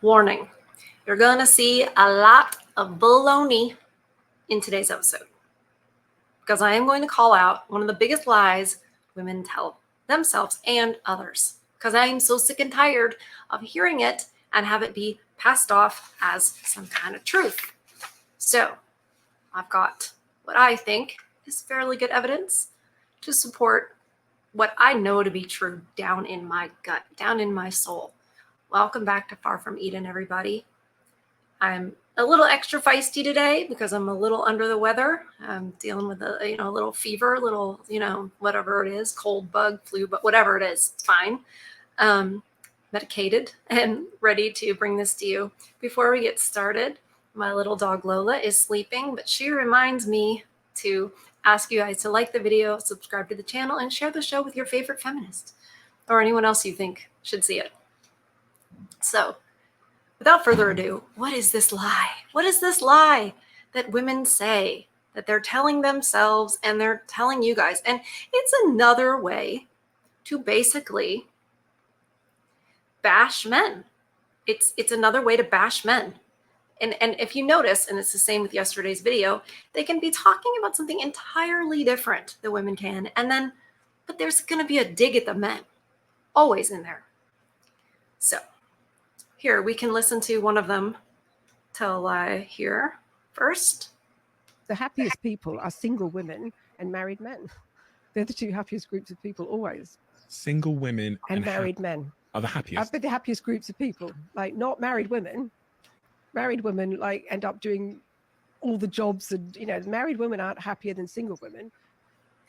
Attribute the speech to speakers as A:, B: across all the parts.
A: Warning, you're going to see a lot of baloney in today's episode because I am going to call out one of the biggest lies women tell themselves and others because I am so sick and tired of hearing it and have it be passed off as some kind of truth. So I've got what I think is fairly good evidence to support what I know to be true down in my gut, down in my soul. Welcome back to Far From Eden, everybody. I'm a little extra feisty today because I'm a little under the weather. I'm dealing with a little fever, whatever it is, cold, bug, flu, but whatever it is, it's fine. Medicated and ready to bring this to you. Before we get started, my little dog Lola is sleeping, but she reminds me to ask you guys to like the video, subscribe to the channel, and share the show with your favorite feminist or anyone else you think should see it. So, without further ado, what is this lie? What is this lie that women say that they're telling themselves and they're telling you guys? And it's another way to basically bash men. It's another way to bash men. And if you notice, and it's the same with yesterday's video, they can be talking about something entirely different than women can. But there's going to be a dig at the men, always in there. So here, we can listen to one of them tell a lie here first.
B: The happiest people are single women and married men. They're the two happiest groups of people always.
C: Single women
B: and married men
C: are the happiest.
B: But the happiest groups of people, like not married women. Married women like end up doing all the jobs, and married women aren't happier than single women.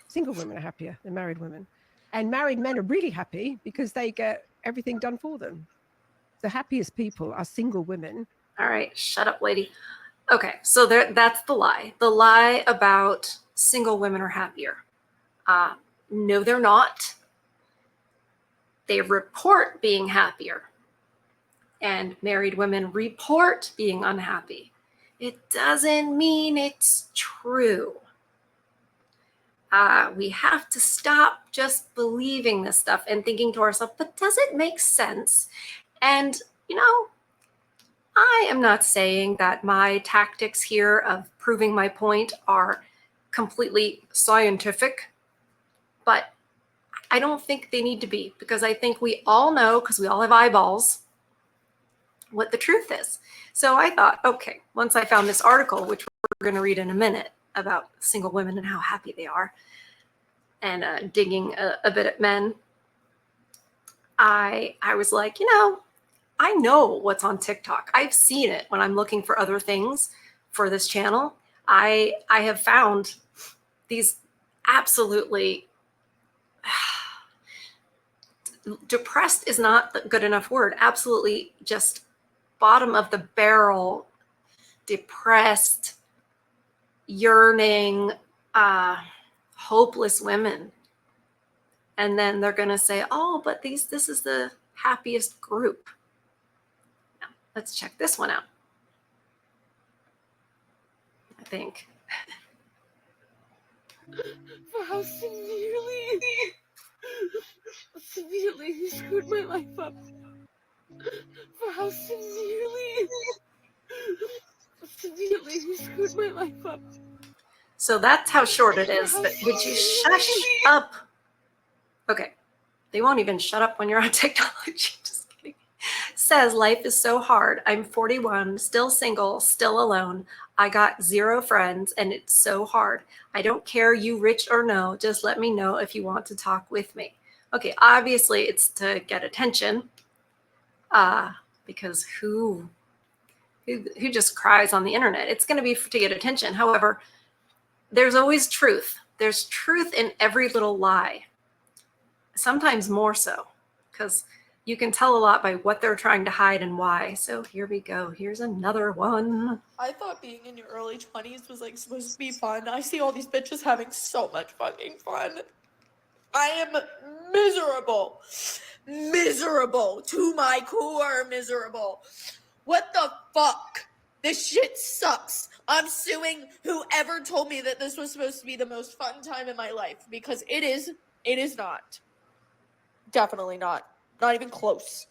B: Single women are happier than married women, and married men are really happy because they get everything done for them. The happiest people are single women.
A: All right, shut up, lady. Okay, so that's the lie. The lie about single women are happier. No, they're not. They report being happier. And married women report being unhappy. It doesn't mean it's true. We have to stop just believing this stuff and thinking to ourselves, but does it make sense? And, I am not saying that my tactics here of proving my point are completely scientific, but I don't think they need to be, because I think we all know, because we all have eyeballs, what the truth is. So I thought, okay, once I found this article, which we're going to read in a minute, about single women and how happy they are, and digging a bit at men, I was like, I know what's on TikTok. I've seen it when I'm looking for other things for this channel. I have found these absolutely depressed is not the good enough word. Absolutely just bottom of the barrel, depressed, yearning, hopeless women. And then they're going to say, oh, but this is the happiest group. Now, let's check this one out. I think.
D: For how severely you screwed my life up. For how severely you screwed my life up.
A: So that's how short it is. But would you shush up? Okay. They won't even shut up when you're on technology. Just kidding. Says, life is so hard. I'm 41, still single, still alone. I got 0 friends, and it's so hard. I don't care you rich or no. Just let me know if you want to talk with me. Okay, obviously it's to get attention. Because who just cries on the internet? It's going to be to get attention. However, there's always truth. There's truth in every little lie. Sometimes more so, because you can tell a lot by what they're trying to hide and why. So here we go. Here's another one.
D: I thought being in your early 20s was supposed to be fun. I see all these bitches having so much fucking fun. I am miserable. Miserable. To my core, miserable. What the fuck? This shit sucks. I'm suing whoever told me that this was supposed to be the most fun time in my life, because it is not. Definitely not. Not even close.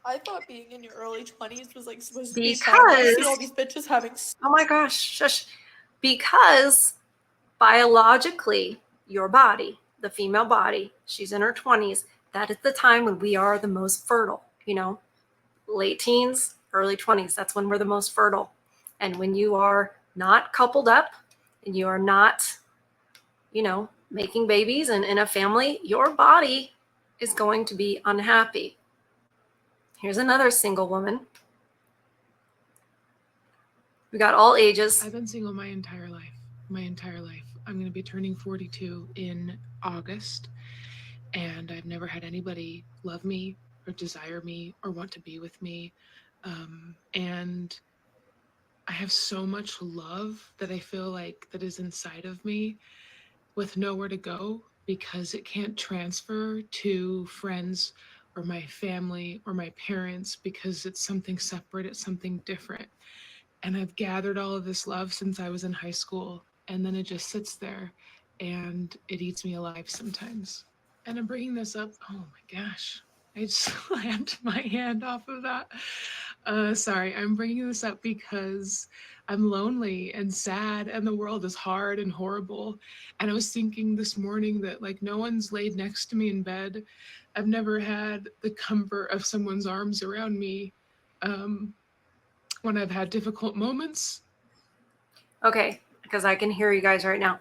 D: I thought being in your early 20s was like supposed to be fun. I see all these bitches having.
A: Oh my gosh, shush. Because biologically, your body, the female body, she's in her 20s, that is the time when we are the most fertile, late teens, early 20s, that's when we're the most fertile. And when you are not coupled up and you are not, making babies and in a family, your body is going to be unhappy. Here's another single woman. We got all ages.
E: I've been single my entire life. I'm going to be turning 42 in August, and I've never had anybody love me or desire me or want to be with me. And I have so much love that I feel like that is inside of me with nowhere to go because it can't transfer to friends or my family or my parents because it's something separate, it's something different. And I've gathered all of this love since I was in high school, and then it just sits there and it eats me alive sometimes. And I'm bringing this up, oh my gosh, I just slammed my hand off of that. Sorry, I'm bringing this up because I'm lonely and sad and the world is hard and horrible. And I was thinking this morning that like no one's laid next to me in bed. I've never had the comfort of someone's arms around me when I've had difficult moments.
A: Okay, because I can hear you guys right now.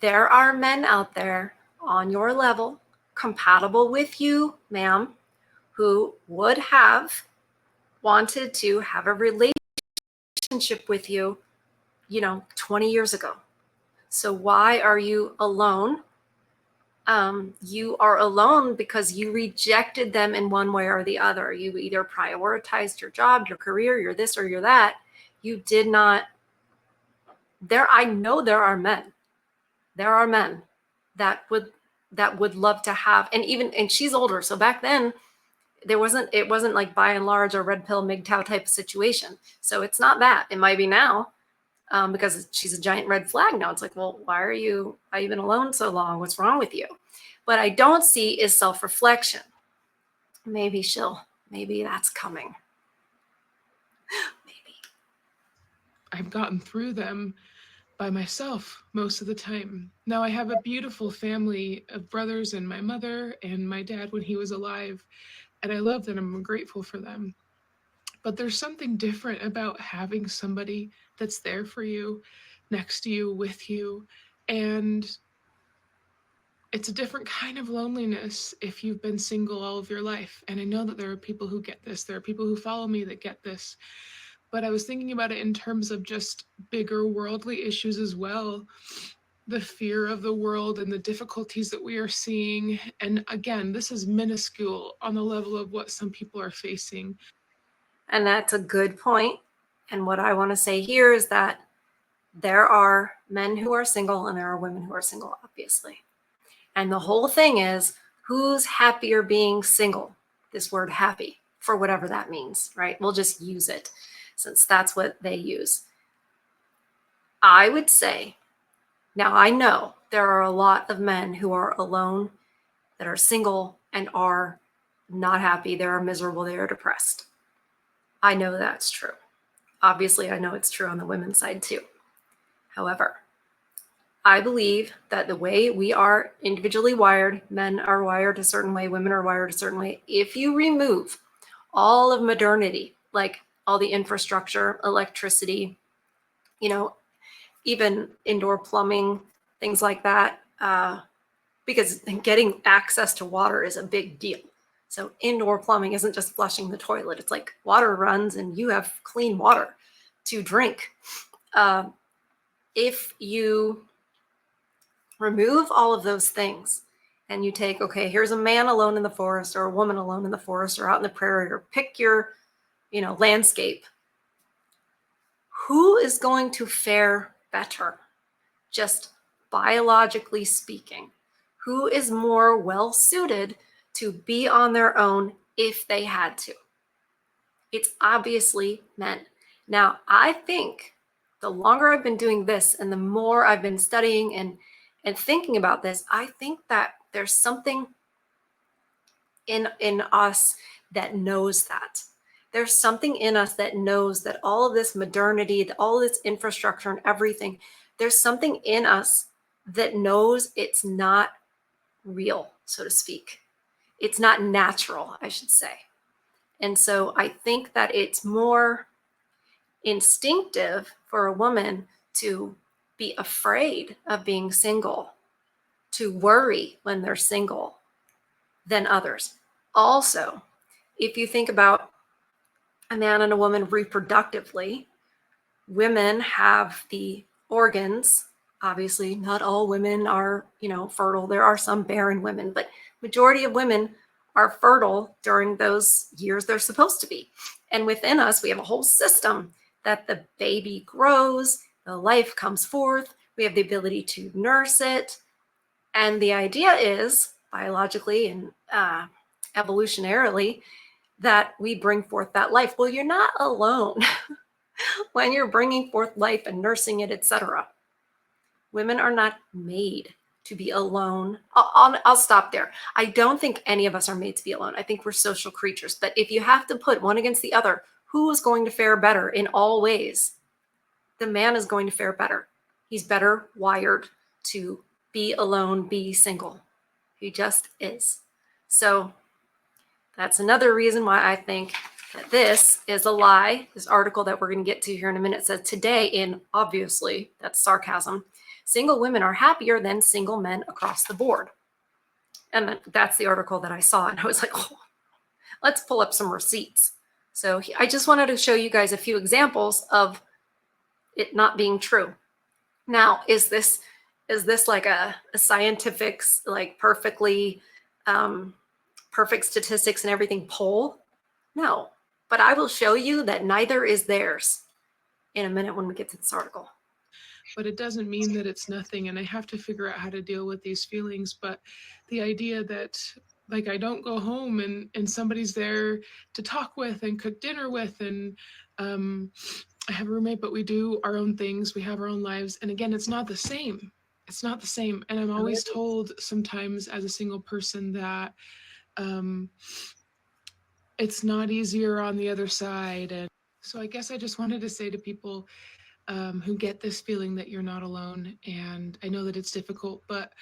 A: There are men out there on your level, compatible with you, ma'am, who would have wanted to have a relationship with you, 20 years ago. So why are you alone? You are alone because you rejected them in one way or the other. You either prioritized your job, your career, you're this or you're that. You did not. I know there are men. There are men that would love to have, and she's older. So back then it wasn't like by and large a red pill MGTOW type of situation. So it's not that. It might be now. Because she's a giant red flag now. It's like, well, why you been alone so long? What's wrong with you? What I don't see is self-reflection. Maybe that's coming. Maybe.
E: I've gotten through them by myself most of the time. Now I have a beautiful family of brothers and my mother and my dad when he was alive, and I love them. I'm grateful for them. But there's something different about having somebody that's there for you, next to you, with you. And it's a different kind of loneliness if you've been single all of your life. And I know that there are people who get this. There are people who follow me that get this. But I was thinking about it in terms of just bigger worldly issues as well. The fear of the world and the difficulties that we are seeing. And again, this is minuscule on the level of what some people are facing.
A: And that's a good point. And what I want to say here is that there are men who are single and there are women who are single, obviously. And the whole thing is, who's happier being single? This word happy, for whatever that means, right? We'll just use it since that's what they use. I would say, now I know there are a lot of men who are alone, that are single and are not happy. They are miserable. They are depressed. I know that's true. Obviously, I know it's true on the women's side too. However, I believe that the way we are individually wired, men are wired a certain way, women are wired a certain way. If you remove all of modernity, like all the infrastructure, electricity, even indoor plumbing, things like that, because getting access to water is a big deal. So indoor plumbing isn't just flushing the toilet. It's like water runs and you have clean water to drink. If you remove all of those things and you take, okay, here's a man alone in the forest or a woman alone in the forest or out in the prairie, or pick your, landscape. Who is going to fare better, just biologically speaking? Who is more well suited to be on their own if they had to? It's obviously men. Now, I think the longer I've been doing this and the more I've been studying and thinking about this, I think that there's something in us that knows that. There's something in us that knows that all of this modernity, all of this infrastructure and everything, there's something in us that knows it's not real, so to speak. It's not natural, I should say. And so I think that it's more instinctive for a woman to be afraid of being single, to worry when they're single than others. Also, if you think about a man and a woman reproductively, women have the organs. Obviously, not all women are, fertile. There are some barren women, but majority of women are fertile during those years they're supposed to be. And within us, we have a whole system that the baby grows, the life comes forth, we have the ability to nurse it. And the idea is, biologically and evolutionarily, that we bring forth that life. Well, you're not alone when you're bringing forth life and nursing it, etc. Women are not made to be alone. I'll stop there. I don't think any of us are made to be alone. I think we're social creatures. But if you have to put one against the other, who is going to fare better in all ways? The man is going to fare better. He's better wired to be alone, be single. He just is. So that's another reason why I think that this is a lie. This article that we're going to get to here in a minute says today in, obviously, that's sarcasm, single women are happier than single men across the board. And that's the article that I saw. And I was like, oh, let's pull up some receipts. So I just wanted to show you guys a few examples of it not being true. Now, is this like a scientific, like perfectly perfect statistics and everything poll? No, but I will show you that neither is theirs in a minute when we get to this article.
E: But it doesn't mean that it's nothing, and I have to figure out how to deal with these feelings. But the idea that, like, I don't go home and somebody's there to talk with and cook dinner with, and I have a roommate, but we do our own things, we have our own lives, and again, it's not the same. It's not the same. And I'm always told sometimes as a single person that it's not easier on the other side. And so I guess I just wanted to say to people who get this feeling that you're not alone, and I know that it's difficult, but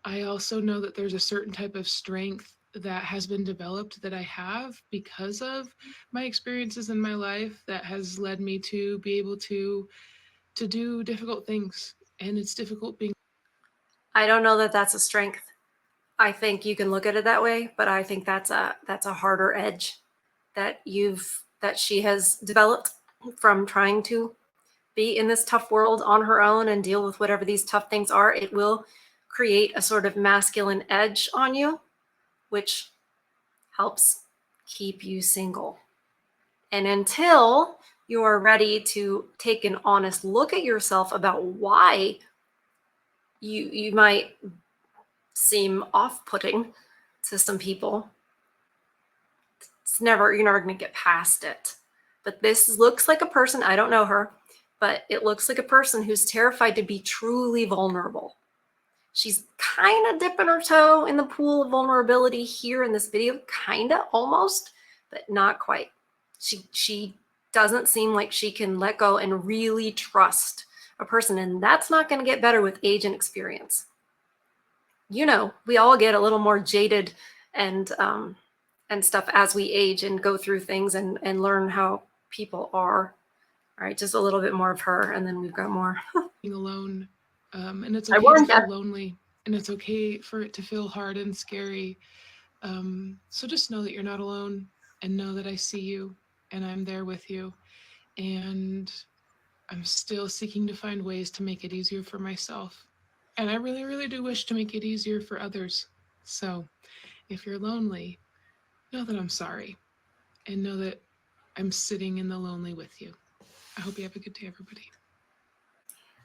E: I also know that there's a certain type of strength that has been developed that I have because of my experiences in my life that has led me to be able to do difficult things. And it's difficult being.
A: I don't know that that's a strength. I think you can look at it that way, but I think that's a harder edge that she has developed from trying to be in this tough world on her own and deal with whatever these tough things are. It will create a sort of masculine edge on you, which helps keep you single. And until you are ready to take an honest look at yourself about why you might seem off-putting to some people, you're never going to get past it. But this looks like a person, I don't know her, but it looks like a person who's terrified to be truly vulnerable. She's kind of dipping her toe in the pool of vulnerability here in this video, kind of, almost, but not quite. She doesn't seem like she can let go and really trust a person, and that's not going to get better with age and experience. We all get a little more jaded and stuff as we age and go through things and learn how people are. All right, just a little bit more of her, and then we've got more.
E: Being alone, and it's okay to feel lonely, and it's okay for it to feel hard and scary. So just know that you're not alone, and know that I see you, and I'm there with you, and I'm still seeking to find ways to make it easier for myself. And I really, really do wish to make it easier for others. So if you're lonely, know that I'm sorry, and know that I'm sitting in the lonely with you. I hope you have a good day, everybody.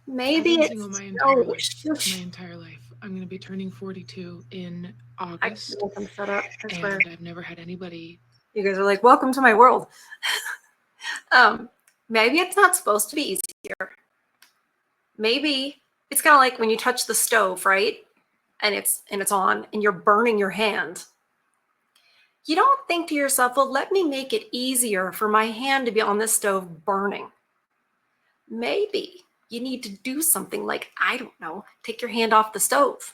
A: Maybe
E: I've been
A: it's
E: single my entire life. I'm going to be turning 42 in August.
A: Shut up. I swear.
E: And I've never had anybody.
A: You guys are like, welcome to my world. Maybe it's not supposed to be easier. Maybe it's kind of like when you touch the stove, right? And it's on and you're burning your hand. You don't think to yourself, well, let me make it easier for my hand to be on this stove burning. Maybe you need to do something like, I don't know, take your hand off the stove.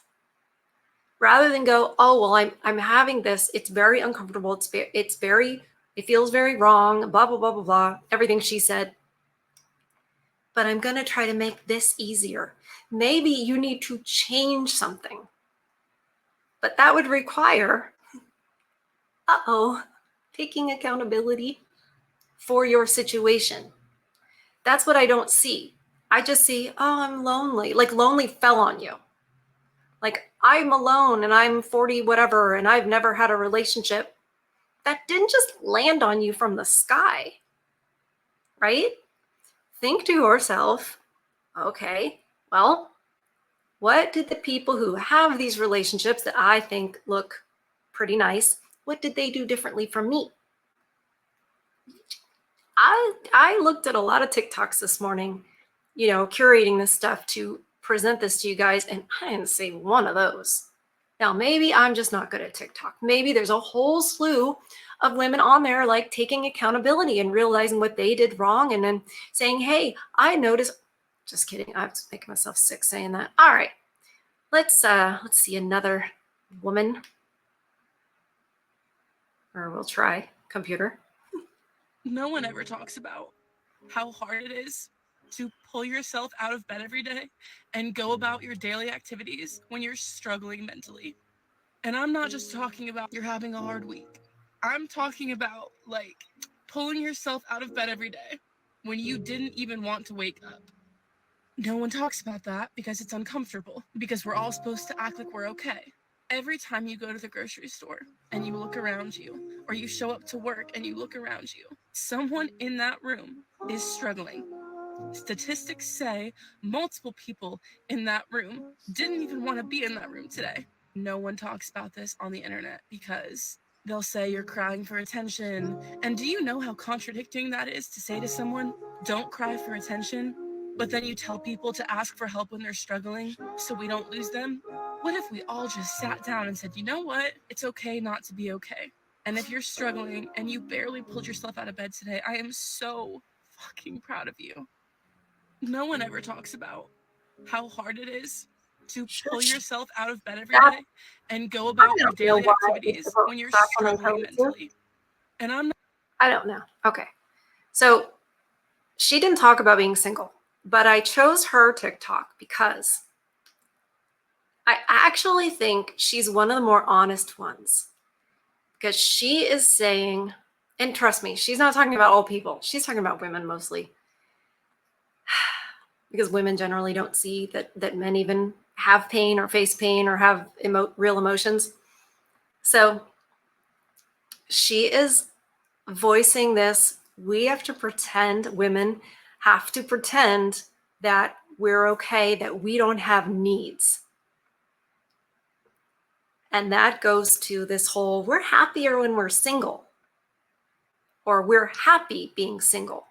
A: Rather than go, oh, well, I'm having this. It's very uncomfortable. It feels very wrong, blah, blah, blah, blah, blah, everything she said. But I'm going to try to make this easier. Maybe you need to change something. But that would require, taking accountability for your situation. That's what I don't see. I just see, oh, I'm lonely. Like lonely fell on you. Like I'm alone and I'm 40 whatever and I've never had a relationship. That didn't just land on you from the sky, right? Think to yourself, okay, well, what did the people who have these relationships that I think look pretty nice, what did they do differently from me? I looked at a lot of TikToks this morning, curating this stuff to present this to you guys, and I didn't see one of those. Now, maybe I'm just not good at TikTok. Maybe there's a whole slew of women on there like taking accountability and realizing what they did wrong and then saying, hey, I noticed. Just kidding. I'm making myself sick saying that. All right. Let's see another woman. Or we'll try computer.
F: No one ever talks about how hard it is to pull yourself out of bed every day and go about your daily activities when you're struggling mentally. And I'm not just talking about you're having a hard week. I'm talking about like pulling yourself out of bed every day when you didn't even want to wake up. No one talks about that because it's uncomfortable, because we're all supposed to act like we're okay. Every time you go to the grocery store and you look around you, or you show up to work and you look around you, someone in that room is struggling. Statistics say multiple people in that room didn't even want to be in that room today. No one talks about this on the internet because they'll say you're crying for attention. And do you know how contradicting that is to say to someone, don't cry for attention, but then you tell people to ask for help when they're struggling so we don't lose them? What if we all just sat down and said, you know what? It's okay not to be okay. And if you're struggling and you barely pulled yourself out of bed today, I am so fucking proud of you. No one ever talks about how hard it is to pull yourself out of bed every day and go about your daily activities when you're struggling mentally. And
A: I don't know. Okay. So she didn't talk about being single, but I chose her TikTok because I actually think she's one of the more honest ones, because she is saying, and trust me, she's not talking about all people. She's talking about women mostly, because women generally don't see that men even have pain or face pain or have real emotions. So she is voicing this. We have to pretend, women have to pretend that we're okay, that we don't have needs. And that goes to this whole, we're happier when we're single, or we're happy being single.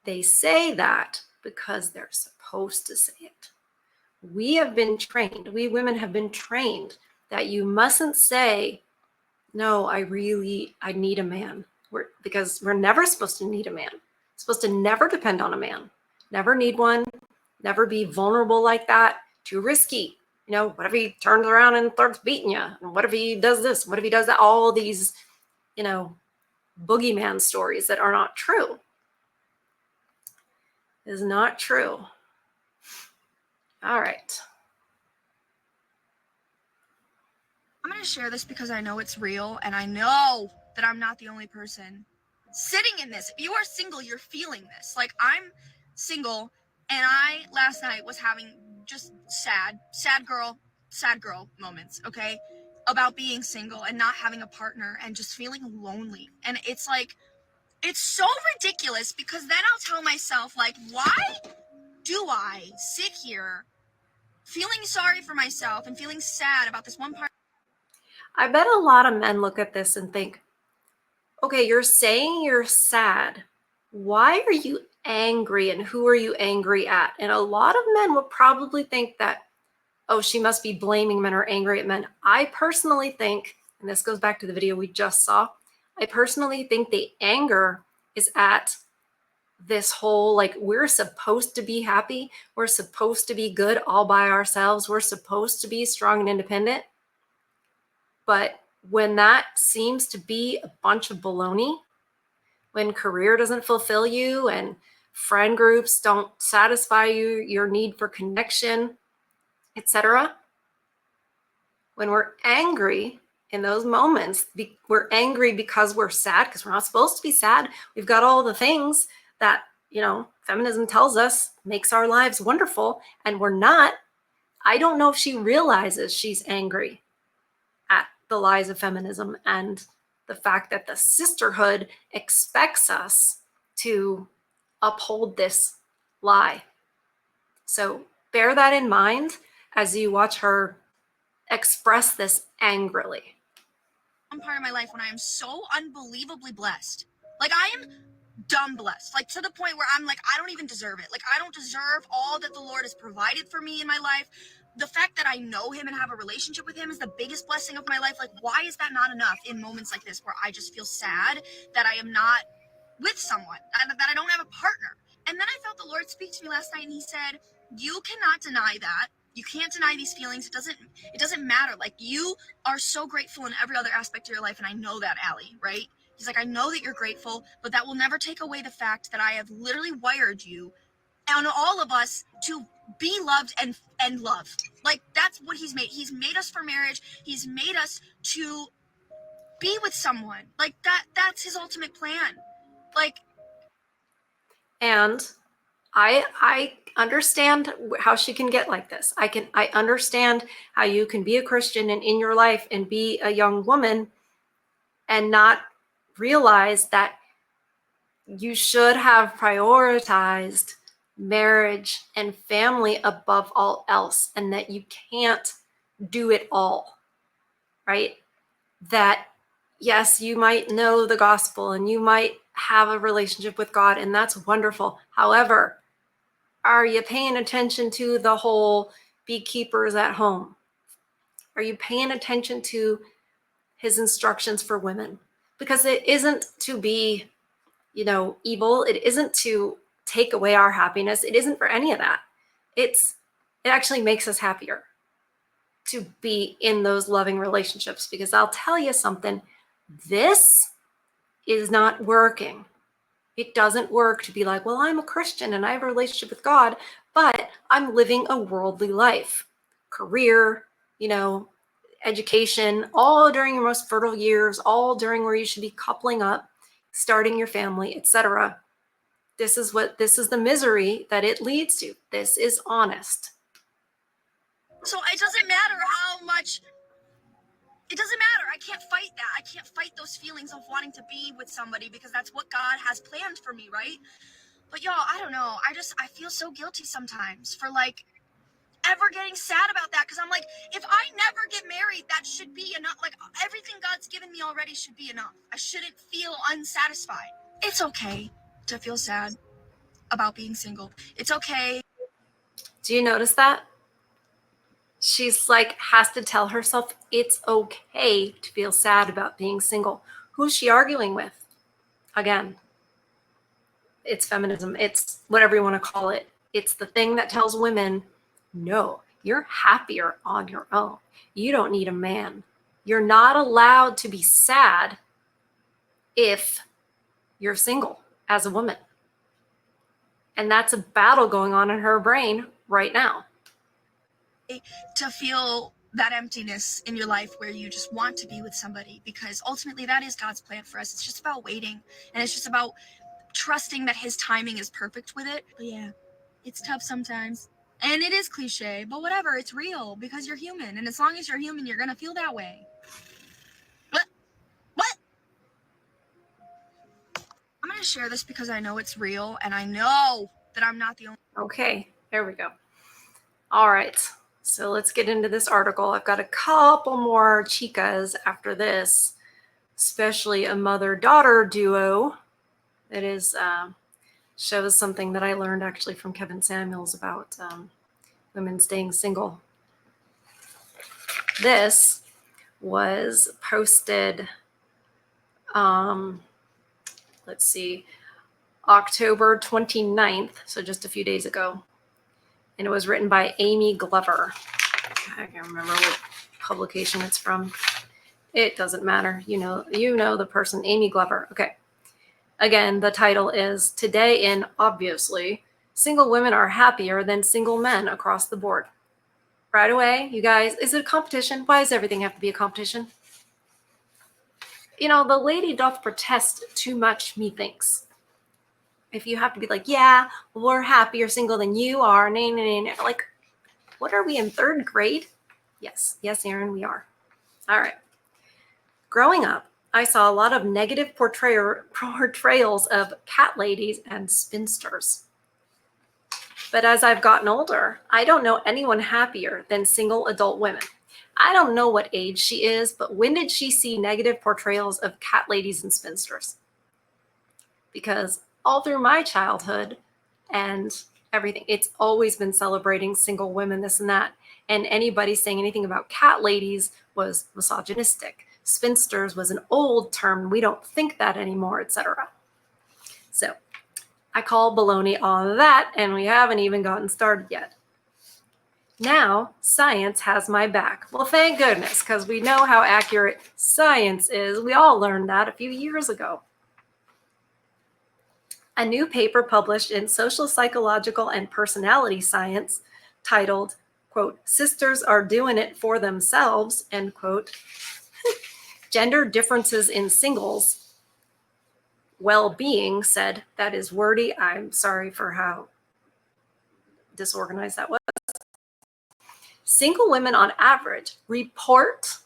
A: They say that because they're supposed to say it. We have been trained, we women have been trained that you mustn't say, no, I need a man. Because we're never supposed to need a man. Supposed to never depend on a man. Never need one. Never be vulnerable like that. Too risky. What if he turns around and starts beating you? And what if he does this? What if he does that? All these, boogeyman stories that are not true. Is not true. All right.
G: I'm going to share this because I know it's real and I know that I'm not the only person sitting in this. If you are single, you're feeling this. Like, I'm single and I last night was having just sad girl moments, okay? About being single and not having a partner and just feeling lonely. And it's like, it's so ridiculous because then I'll tell myself, like, why do I sit here feeling sorry for myself and feeling sad about this one part?
A: I bet a lot of men look at this and think, okay, you're saying you're sad. Why are you angry, and who are you angry at? And a lot of men will probably think that, oh, she must be blaming men or angry at men. I personally think, and this goes back to the video we just saw, I personally think the anger is at this whole, like, we're supposed to be happy. We're supposed to be good all by ourselves. We're supposed to be strong and independent. But when that seems to be a bunch of baloney, when career doesn't fulfill you and friend groups don't satisfy you, your need for connection, etc., when we're angry in those moments, we're angry because we're sad, because we're not supposed to be sad. We've got all the things that, feminism tells us makes our lives wonderful, and we're not. I don't know if she realizes she's angry at the lies of feminism and the fact that the sisterhood expects us to uphold this lie. So bear that in mind as you watch her express this angrily.
G: One part of my life when I am so unbelievably blessed. Like, I am dumb blessed, like to the point where I'm like, I don't even deserve it. Like, I don't deserve all that the Lord has provided for me in my life. The fact that I know him and have a relationship with him is the biggest blessing of my life. Like, why is that not enough in moments like this where I just feel sad that I am not with someone, that I don't have a partner? And then I felt the Lord speak to me last night, and he said, you cannot deny that. You can't deny these feelings. It doesn't matter. Like, you are so grateful in every other aspect of your life, and I know that, Allie, right? He's like, I know that you're grateful, but that will never take away the fact that I have literally wired you and all of us to be loved and love. Like, that's what he's made. He's made us for marriage. He's made us to be with someone. Like, that's his ultimate plan. Like,
A: And I understand how she can get like this. I understand how you can be a Christian and in your life and be a young woman and not realize that you should have prioritized marriage and family above all else, and that you can't do it all, right? That yes, you might know the gospel and you might have a relationship with God, and that's wonderful. However, are you paying attention to the whole beekeepers at home? Are you paying attention to his instructions for women? Because it isn't to be, evil. It isn't to take away our happiness. It isn't for any of that. It actually makes us happier to be in those loving relationships, because I'll tell you something, this is not working. It doesn't work to be like, well, I'm a Christian and I have a relationship with God, but I'm living a worldly life. Career, education, all during your most fertile years, all during where you should be coupling up, starting your family, etc. This is the misery that it leads to. This is honest.
G: so it doesn't matter how much. It doesn't matter. I can't fight that. I can't fight those feelings of wanting to be with somebody, because that's what God has planned for me, right? But y'all, I don't know. I feel so guilty sometimes for like ever getting sad about that, because I'm like, if I never get married, that should be enough. Like, everything God's given me already should be enough. I shouldn't feel unsatisfied. It's okay to feel sad about being single. It's okay.
A: Do you notice that? She's like, has to tell herself it's okay to feel sad about being single. Who's she arguing with? Again, it's feminism. It's whatever you want to call it. It's the thing that tells women, no, you're happier on your own. You don't need a man. You're not allowed to be sad if you're single as a woman. And that's a battle going on in her brain right now.
G: To feel that emptiness in your life where you just want to be with somebody, because ultimately that is God's plan for us. It's just about waiting, and it's just about trusting that his timing is perfect with it. But yeah, it's tough sometimes, and it is cliche, but whatever, it's real, because you're human, and as long as you're human, you're gonna feel that way. What? I'm gonna share this because I know it's real, and I know that I'm not the only.
A: Okay, there we go. All right, so let's get into this article. I've got a couple more chicas after this, especially a mother-daughter duo that is shows something that I learned actually from Kevin Samuels about women staying single. This was posted, let's see, October 29th, so just a few days ago. And it was written by Amy Glover. I can't remember what publication it's from. It doesn't matter. You know the person, Amy Glover. Okay. Again, the title is Today in Obviously, Single Women Are Happier Than Single Men Across the Board. Right away, you guys, is it a competition? Why does everything have to be a competition? The lady doth protest too much, methinks. If you have to be like, yeah, we're happier single than you are, like, what are we in 3rd grade? Yes, Aaron, we are. All right. Growing up, I saw a lot of negative portrayals of cat ladies and spinsters. But as I've gotten older, I don't know anyone happier than single adult women. I don't know what age she is, but when did she see negative portrayals of cat ladies and spinsters? Because all through my childhood and everything, it's always been celebrating single women, this and that. And anybody saying anything about cat ladies was misogynistic. Spinsters was an old term. We don't think that anymore, etc. So I call baloney on that, and we haven't even gotten started yet. Now, science has my back. Well, thank goodness, because we know how accurate science is. We all learned that a few years ago. A new paper published in Social, Psychological, and Personality Science titled, quote, Sisters Are Doing It for Themselves, end quote, Gender Differences in Singles Well-Being, said, that is wordy. I'm sorry for how disorganized that was. Single women on average report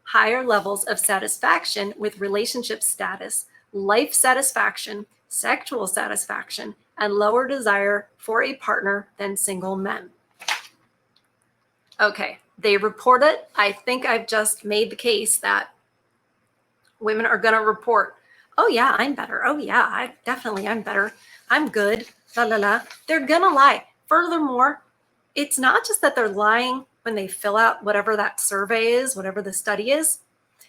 A: higher levels of satisfaction with relationship status, life satisfaction, sexual satisfaction, and lower desire for a partner than single men. Okay, they report it. I think I've just made the case that women are going to report, oh yeah, I'm better. Oh yeah, I'm better. I'm good. La la la. They're going to lie. Furthermore, it's not just that they're lying when they fill out whatever that survey is, whatever the study is.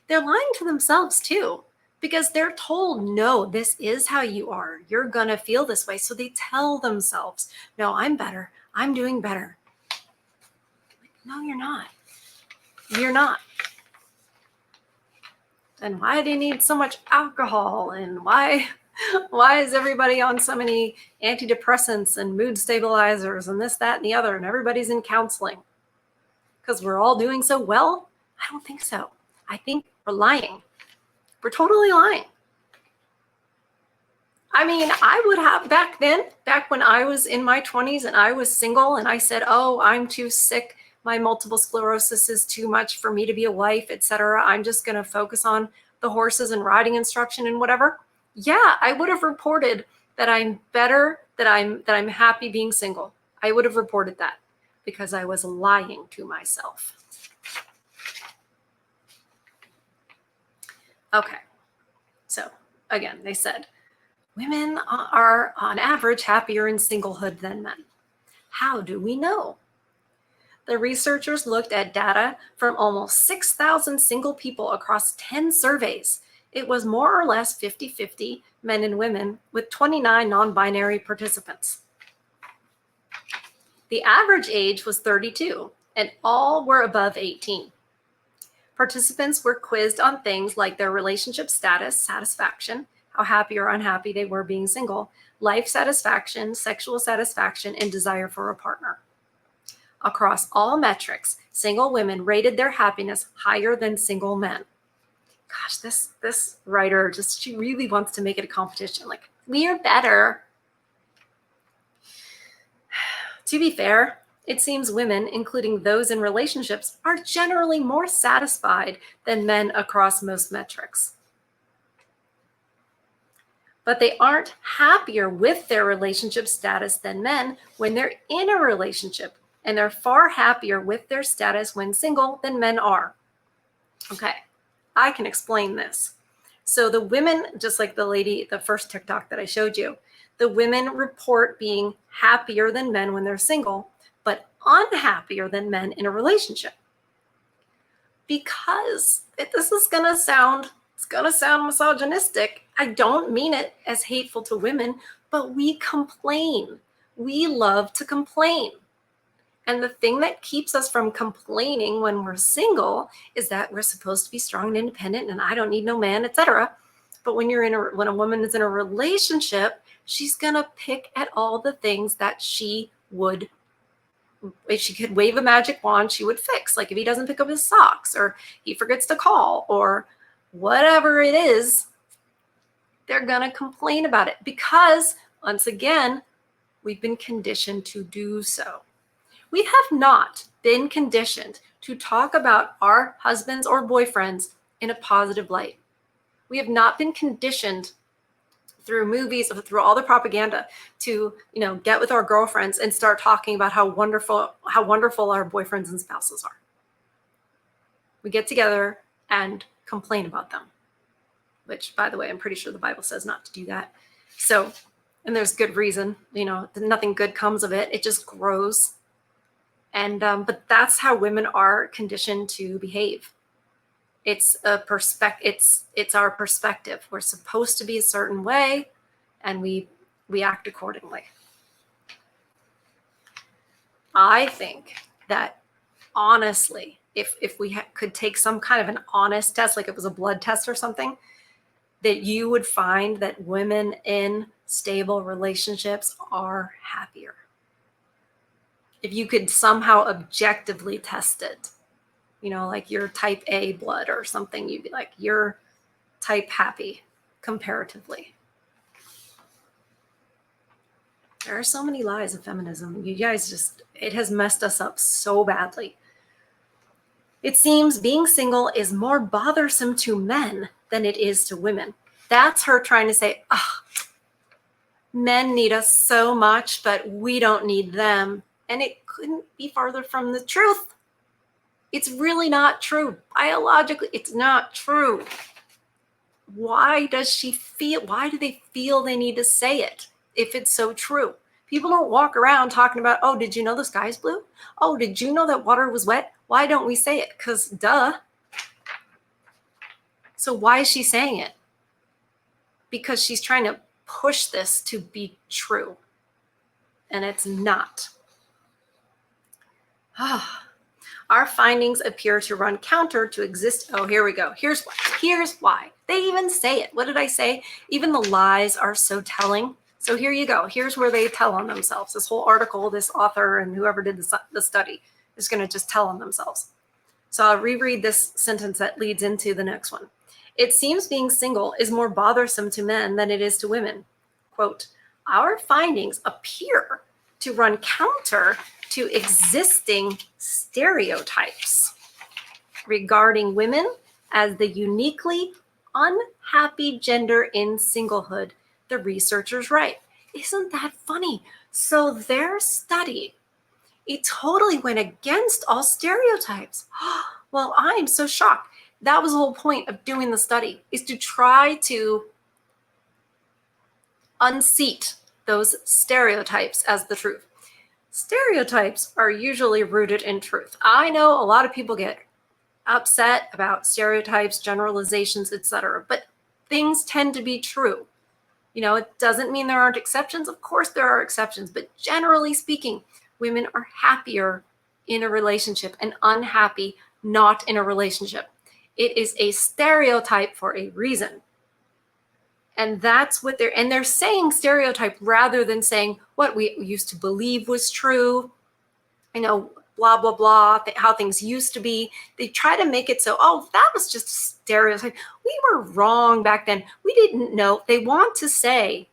A: They're lying to themselves too, because they're told, no, this is how you are. You're going to feel this way. So they tell themselves, no, I'm better. I'm doing better. No, you're not. You're not. And why do you need so much alcohol? And why is everybody on so many antidepressants and mood stabilizers and this, that, and the other, and everybody's in counseling? Because we're all doing so well? I don't think so. I think we're lying. We're totally lying. I mean, I would have back when I was in my 20s and I was single and I said, oh, I'm too sick. My multiple sclerosis is too much for me to be a wife, etc. I'm just going to focus on the horses and riding instruction and whatever. Yeah, I would have reported that I'm better, that I'm happy being single. I would have reported that because I was lying to myself. Okay. So again, they said women are on average happier in singlehood than men. How do we know? The researchers looked at data from almost 6,000 single people across 10 surveys. It was more or less 50-50 men and women with 29 non-binary participants. The average age was 32, and all were above 18. Participants were quizzed on things like their relationship status, satisfaction, how happy or unhappy they were being single, life satisfaction, sexual satisfaction, and desire for a partner. Across all metrics, single women rated their happiness higher than single men. Gosh, this writer she really wants to make it a competition. Like, we are better. To be fair, it seems women, including those in relationships, are generally more satisfied than men across most metrics. But they aren't happier with their relationship status than men when they're in a relationship, and they're far happier with their status when single than men are. Okay, I can explain this. So the women, just like the lady, the first TikTok that I showed you, the women report being happier than men when they're single, but unhappier than men in a relationship. because this is going to sound, it's going to sound misogynistic. I don't mean it as hateful to women, but we complain. We love to complain. And the thing that keeps us from complaining when we're single is that we're supposed to be strong and independent and I don't need no man, etc. But when when a woman is in a relationship, she's going to pick at all the things that she would, if she could wave a magic wand, she would fix. Like if he doesn't pick up his socks or he forgets to call or whatever it is, they're going to complain about it because, once again, we've been conditioned to do so. We have not been conditioned to talk about our husbands or boyfriends in a positive light. We have not been conditioned through movies, through all the propaganda to, get with our girlfriends and start talking about how wonderful our boyfriends and spouses are. We get together and complain about them, which, by the way, I'm pretty sure the Bible says not to do that. So, and there's good reason, nothing good comes of it. It just grows. And, but that's how women are conditioned to behave. It's a it's our perspective. We're supposed to be a certain way and we act accordingly. I think that honestly, if we could take some kind of an honest test, like it was a blood test or something, that you would find that women in stable relationships are happier. If you could somehow objectively test it, like your type A blood or something, you'd be like, you're type happy comparatively. There are so many lies of feminism. You guys it has messed us up so badly. It seems being single is more bothersome to men than it is to women. That's her trying to say, men need us so much, but we don't need them. And it couldn't be farther from the truth. It's really not true. Biologically, it's not true. Why do they feel they need to say it if it's so true? People don't walk around talking about, oh, did you know the sky's blue? Oh, did you know that water was wet? Why don't we say it? Because duh. So why is she saying it? Because she's trying to push this to be true. And it's not. Our findings appear to run counter to exist. Oh, here we go. Here's why. They even say it. What did I say? Even the lies are so telling. So here you go. Here's where they tell on themselves. This whole article, this author and whoever did the study is going to just tell on themselves. So I'll reread this sentence that leads into the next one. It seems being single is more bothersome to men than it is to women. Quote, our findings appear to run counter to existing stereotypes regarding women as the uniquely unhappy gender in singlehood. The researchers write. Isn't that funny? So their study, it totally went against all stereotypes. Well, I'm so shocked. That was the whole point of doing the study, is to try to unseat those stereotypes as the truth. Stereotypes are usually rooted in truth. I know a lot of people get upset about stereotypes, generalizations, etc., but things tend to be true. It doesn't mean there aren't exceptions. Of course there are exceptions, but generally speaking, women are happier in a relationship and unhappy not in a relationship. It is a stereotype for a reason. And that's what they're saying stereotype rather than saying what we used to believe was true, blah, blah, blah, how things used to be. They try to make it so, that was just a stereotype. We were wrong back then. We didn't know. They want to say,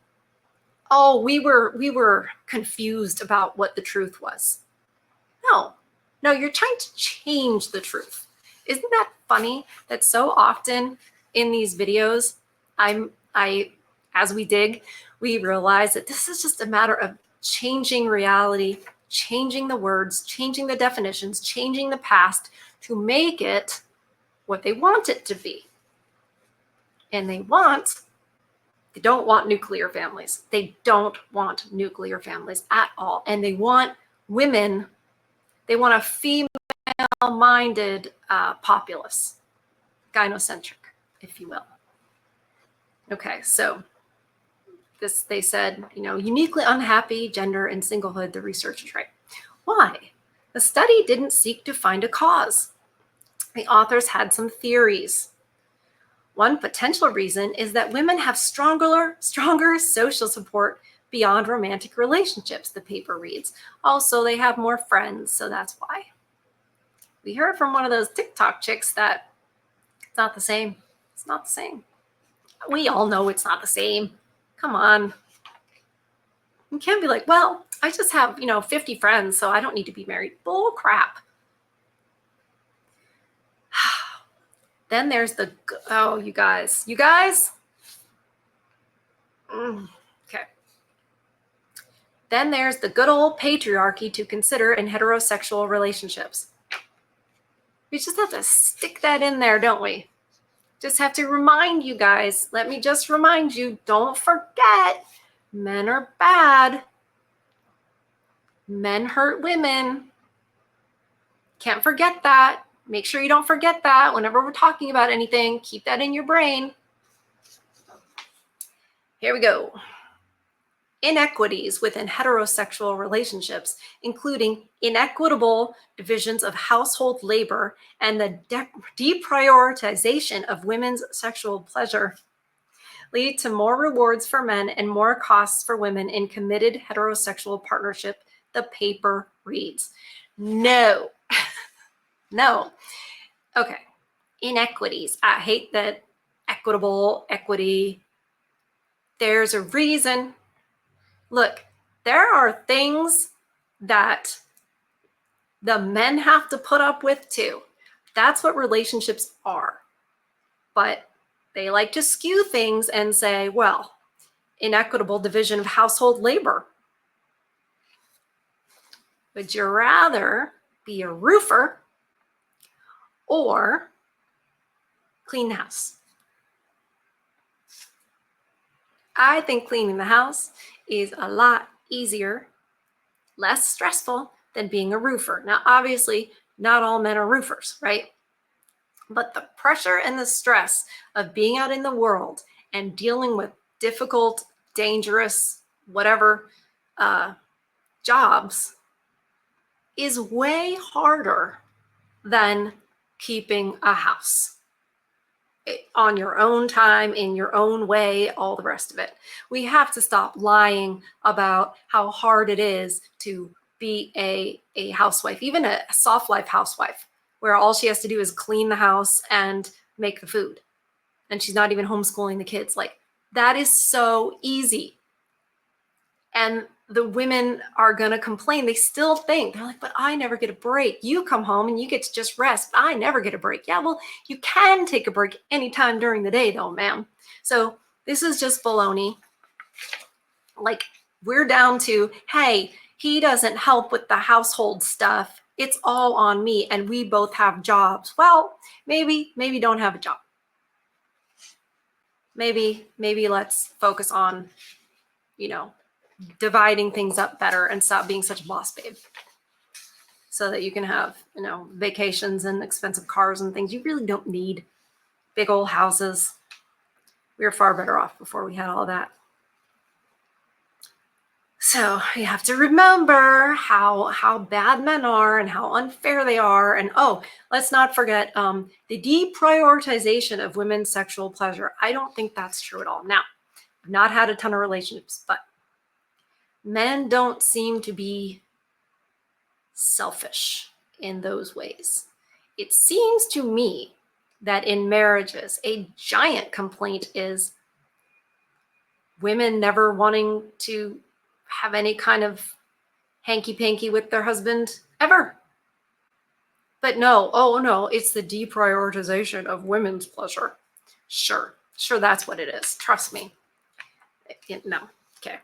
A: we were confused about what the truth was. No, you're trying to change the truth. Isn't that funny that so often in these videos, as we dig, we realize that this is just a matter of changing reality, changing the words, changing the definitions, changing the past to make it what they want it to be. And they don't want nuclear families. They don't want nuclear families at all. And they want women, they want a female female-minded populace, gynocentric, if you will. Okay, so they said, uniquely unhappy gender and singlehood, the researchers write. Why? The study didn't seek to find a cause. The authors had some theories. One potential reason is that women have stronger social support beyond romantic relationships, the paper reads. Also, they have more friends, so that's why. We heard from one of those TikTok chicks that it's not the same. It's not the same. We all know it's not the same. Come on. You can't be like, well, I just have, 50 friends, so I don't need to be married. Bull crap. Then there's the, oh, you guys. Okay. Then there's the good old patriarchy to consider in heterosexual relationships. We just have to stick that in there, don't we? Just have to remind you guys. Let me just remind you, don't forget, men are bad. Men hurt women. Can't forget that. Make sure you don't forget that whenever we're talking about anything. Keep that in your brain. Here we go. Inequities within heterosexual relationships, including inequitable divisions of household labor and the deprioritization of women's sexual pleasure, lead to more rewards for men and more costs for women in committed heterosexual partnership, the paper reads. No. No. Okay. Inequities. I hate that equity. There's a reason. Look, there are things that the men have to put up with too. That's what relationships are. But they like to skew things and say, well, inequitable division of household labor. Would you rather be a roofer or clean the house? I think cleaning the house is a lot easier, less stressful than being a roofer. Now, obviously, not all men are roofers, right? But the pressure and the stress of being out in the world and dealing with difficult, dangerous, whatever jobs is way harder than keeping a house on your own time, in your own way, all the rest of it. We have to stop lying about how hard it is to be a housewife, even a soft life housewife, where all she has to do is clean the house and make the food. And she's not even homeschooling the kids. Like, that is so easy. And the women are going to complain. They still think, they're like, but I never get a break. You come home and you get to just rest. But I never get a break. Yeah, well, you can take a break anytime during the day though, ma'am. So this is just baloney. Like, we're down to, hey, he doesn't help with the household stuff. It's all on me. And we both have jobs. Well, maybe don't have a job. Maybe let's focus on, dividing things up better and stop being such a boss babe, so that you can have, vacations and expensive cars and things you really don't need. Big old houses. We were far better off before we had all that. So you have to remember how bad men are and how unfair they are. And let's not forget the deprioritization of women's sexual pleasure. I don't think that's true at all. Now, I've not had a ton of relationships, but men don't seem to be selfish in those ways. It seems to me that in marriages, a giant complaint is women never wanting to have any kind of hanky-panky with their husband ever. But no, it's the deprioritization of women's pleasure. Sure, that's what it is. Trust me. No, okay.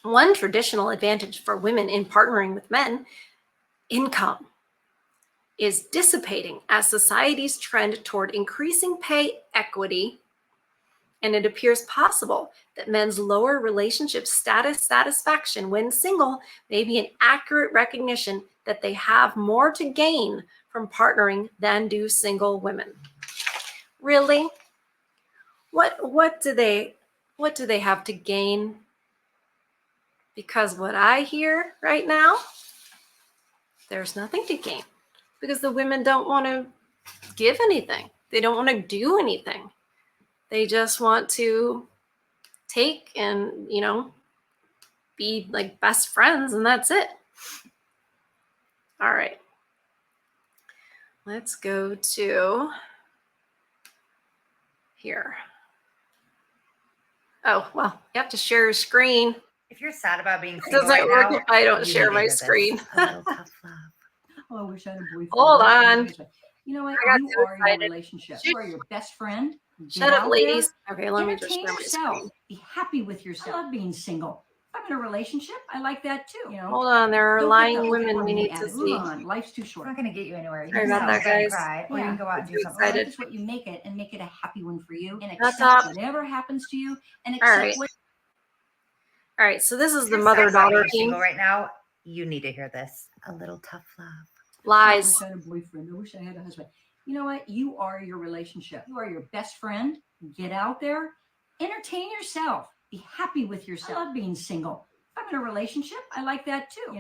A: One traditional advantage for women in partnering with men, income, is dissipating as society's trend toward increasing pay equity, and it appears possible that men's lower relationship satisfaction when single may be an accurate recognition that they have more to gain from partnering than do single women. Really? What do they have to gain? Because what I hear right now, there's nothing to gain, because the women don't want to give anything. They don't want to do anything. They just want to take and, be like best friends, and that's it. All right. Let's go to here. Oh, well, you have to share your screen.
H: If you're sad about being
A: It
H: single
A: doesn't
H: right
A: work
H: now,
A: if I don't
H: you
A: share
H: need to
A: my
H: hear this.
A: screen.
H: A little tough love.
I: Oh, I wish I had a boyfriend.
A: Hold
I: I wish I had a
A: on.
I: husband. You know what?
A: I got
I: You
A: too
I: are your
A: excited.
I: relationship. You are your best friend.
A: Shut
I: Get
A: up,
I: out
A: ladies.
I: there.
A: Okay, let me just
I: Entertain
A: share my
I: yourself.
A: screen.
I: Be happy with yourself. I love being single. If I'm in a relationship, I like that too.
A: Hold on, there are
I: Don't get
A: lying
I: the
A: women
I: over
A: we
I: me
A: need to
I: attitude.
A: see.
I: Move on. Life's too
H: It's
I: short.
H: not going to get you anywhere. You
A: Sorry
H: can
A: about
H: sit
A: that,
H: in bed and
A: guys.
H: cry, or you can go out and do
A: Too
H: something.
A: excited.
I: Life is what you make it, and make it a happy one for you. And
A: That's
I: accept
A: up.
I: whatever happens to you, and
A: All
I: accept
A: right.
I: what.
A: All right, so this is
H: If
A: the
H: you're sad about
A: mother-daughter
H: being
A: team.
H: single right now, you need to hear this. A little tough love.
I: I
A: Lies.
I: wish I had a boyfriend. I wish I had a husband. You know what? You are your relationship. You are your best friend. Get out there. Entertain yourself. Be happy with yourself. I love being single. If I'm in a relationship, I like that too.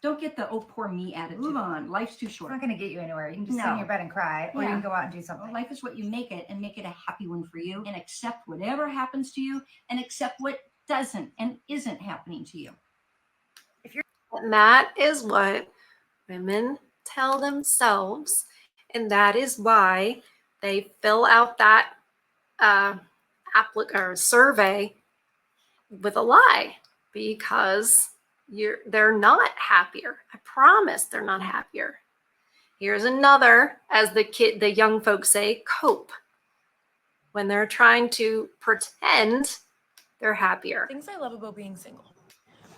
I: Don't get the oh poor me attitude. Move on. Life's too
H: It's
I: short.
H: not going to get you anywhere. You can just sit in your bed and cry, or you can go out and do something.
I: Life is what you make it, and make it a happy one for you. And accept whatever happens to you, and accept what doesn't and isn't happening to you.
A: And that is what women tell themselves. And that is why they fill out that survey with a lie, because they're not happier. I promise they're not happier. Here's another, as the young folks say, cope. When they're trying to pretend they're happier.
D: Things I love about being single.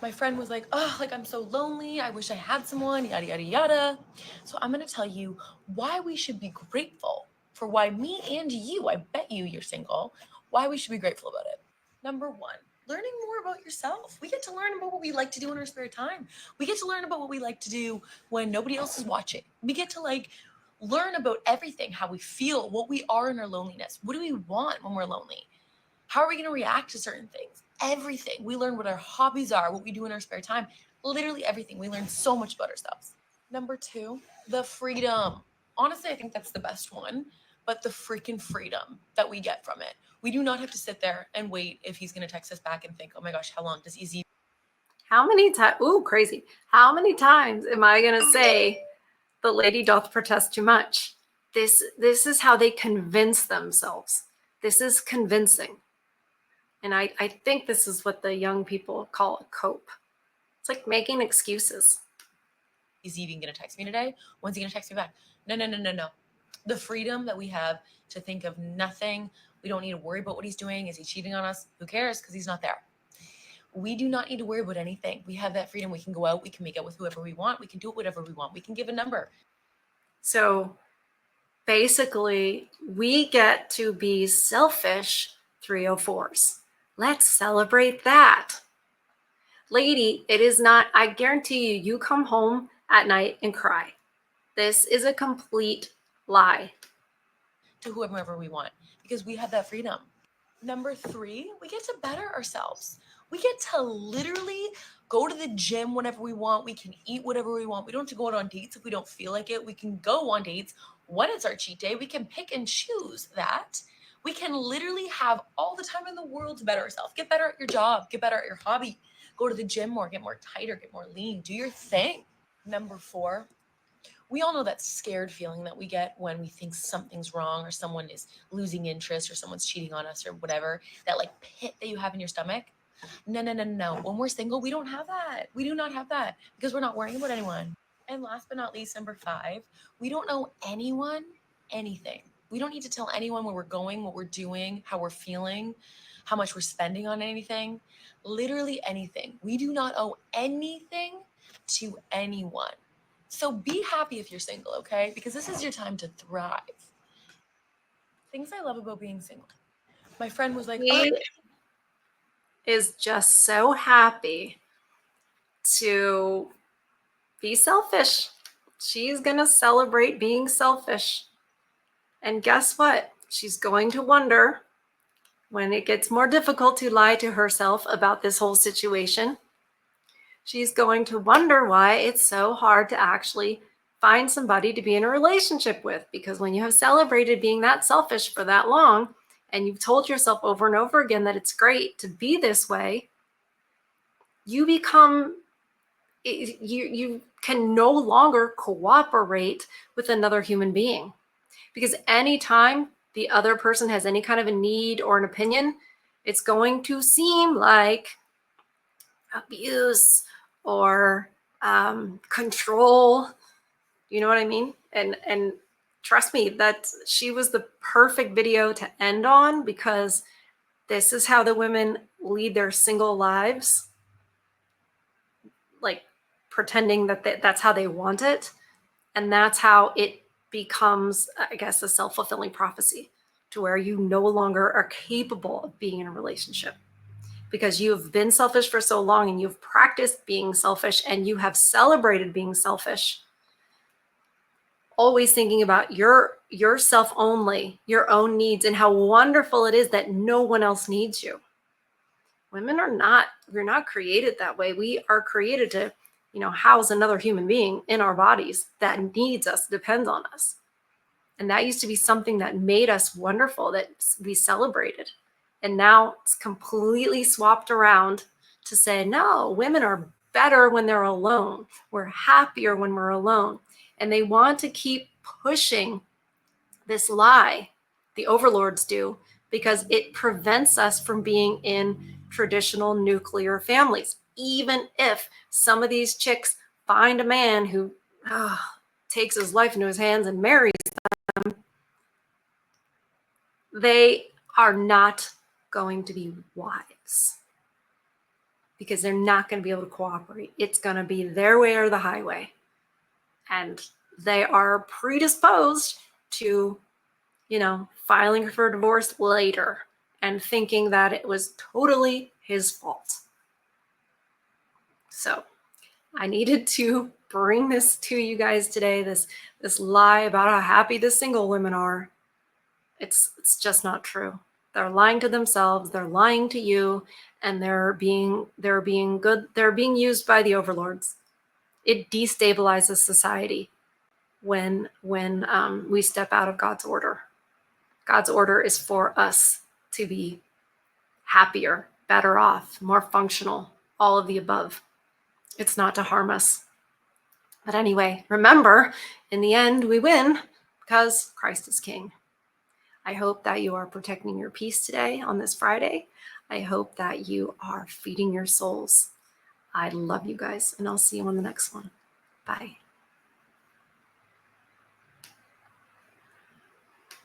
D: My friend was like, oh, like I'm so lonely. I wish I had someone, yada, yada, yada. So I'm going to tell you why we should be grateful for why me and you, I bet you're single, why we should be grateful about it. Number one, learning more about yourself. We get to learn about what we like to do in our spare time. We get to learn about what we like to do when nobody else is watching. We get to learn about everything, how we feel, what we are in our loneliness. What do we want when we're lonely? How are we going to react to certain things? Everything. We learn what our hobbies are, what we do in our spare time. Literally everything. We learn so much about ourselves. Number two, the freedom. Honestly, I think that's the best one, but the freaking freedom that we get from it. We do not have to sit there and wait if he's going to text us back and think, oh my gosh, how long does he?
A: How many times? Ooh, crazy. How many times am I going to say the lady doth protest too much? This is how they convince themselves. This is convincing. And I think this is what the young people call a cope. It's like making excuses.
D: Is he even going to text me today? When's he going to text me back? No. The freedom that we have to think of nothing. We don't need to worry about what he's doing. Is he cheating on us? Who cares? Because he's not there. We do not need to worry about anything. We have that freedom. We can go out. We can make out with whoever we want. We can do whatever we want. We can give a number.
A: So basically, we get to be selfish 304s. Let's celebrate that. Lady, it is not, I guarantee you, you come home at night and cry. This is a complete lie.
D: To whoever we want, because we have that freedom. Number three, we get to better ourselves. We get to literally go to the gym whenever we want. We can eat whatever we want. We don't have to go out on dates if we don't feel like it. We can go on dates when it's our cheat day. We can pick and choose that. We can literally have all the time in the world to better ourselves. Get better at your job. Get better at your hobby. Go to the gym more. Get more tighter. Get more lean. Do your thing. Number four, we all know that scared feeling that we get when we think something's wrong or someone is losing interest or someone's cheating on us or whatever, that like pit that you have in your stomach. No. When we're single, we don't have that. We do not have that because we're not worrying about anyone. And last but not least, number five, we don't owe anyone anything. We don't need to tell anyone where we're going, what we're doing, how we're feeling, how much we're spending on anything, literally anything. We do not owe anything to anyone. So be happy if you're single, okay? Because this is your time to thrive. Things I love about being single. My friend was like,
A: He is just so happy to be selfish, She's going to celebrate being selfish. And guess what? She's going to wonder when it gets more difficult to lie to herself about this whole situation. She's going to wonder why it's so hard to actually find somebody to be in a relationship with. Because when you have celebrated being that selfish for that long, and you've told yourself over and over again that it's great to be this way, you become, you can no longer cooperate with another human being. Because anytime the other person has any kind of a need or an opinion, it's going to seem like abuse or control. You know what I mean? And trust me, that she was the perfect video to end on, because this is how the women lead their single lives, like pretending that that's how they want it. And that's how it becomes, I guess, a self-fulfilling prophecy, to where you no longer are capable of being in a relationship because you've been selfish for so long, and you've practiced being selfish, and you have celebrated being selfish, always thinking about yourself only, your own needs, and how wonderful it is that no one else needs you. Women are not, we're not created that way. We are created to, house another human being in our bodies that needs us, depends on us. And that used to be something that made us wonderful, that we celebrated. And now it's completely swapped around to say, no, women are better when they're alone. We're happier when we're alone. And they want to keep pushing this lie, the overlords do, because it prevents us from being in traditional nuclear families. Even if some of these chicks find a man who takes his life into his hands and marries them, they are not going to be wise, because they're not going to be able to cooperate. It's going to be their way or the highway. And they are predisposed to, filing for divorce later and thinking that it was totally his fault. So I needed to bring this to you guys today, this lie about how happy the single women are. It's just not true. They're lying to themselves, they're lying to you, and they're being used by the overlords. It destabilizes society when we step out of God's order. God's order is for us to be happier, better off, more functional, all of the above. It's not to harm us. But anyway, remember, in the end, we win because Christ is King. I hope that you are protecting your peace today on this Friday. I hope that you are feeding your souls. I love you guys, and I'll see you on the next one. Bye.